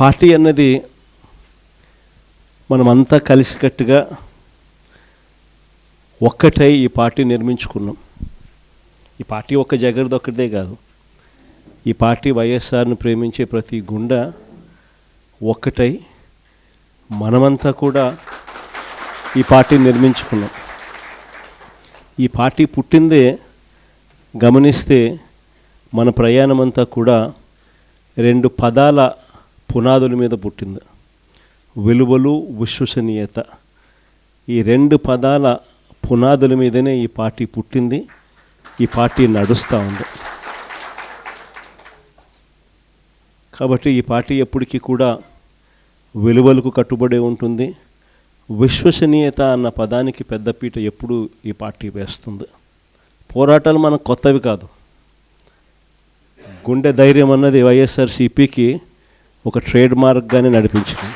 Party అన్నది మనమంతా కలిసికట్టుగా ఒక్కటై ఈ పార్టీ నిర్మించుకున్నాం. ఈ పార్టీ ఒక్క జగర్ది ఒక్కటే కాదు, ఈ పార్టీ వైఎస్ఆర్ను ప్రేమించే ప్రతి గుండె ఒక్కటై మనమంతా కూడా ఈ పార్టీ నిర్మించుకున్నాం. ఈ పార్టీ పుట్టిందే గమనిస్తే మన ప్రయాణమంతా కూడా 2 పదాల పునాదుల మీద పుట్టింది: విలువలు, విశ్వసనీయత. ఈ 2 పదాల పునాదుల మీదనే ఈ పార్టీ పుట్టింది, ఈ పార్టీ నడుస్తూ ఉంది. కాబట్టి ఈ పార్టీ ఎప్పటికీ కూడా విలువలకు కట్టుబడి ఉంటుంది. విశ్వసనీయత అన్న పదానికి పెద్దపీట ఎప్పుడు ఈ పార్టీ వేస్తుంది. పోరాటాలు మనకు కొత్తవి కాదు. గుండె ధైర్యం అన్నది వైఎస్ఆర్సీపీకి ఒక ట్రేడ్ మార్క్గానే నడిపించింది.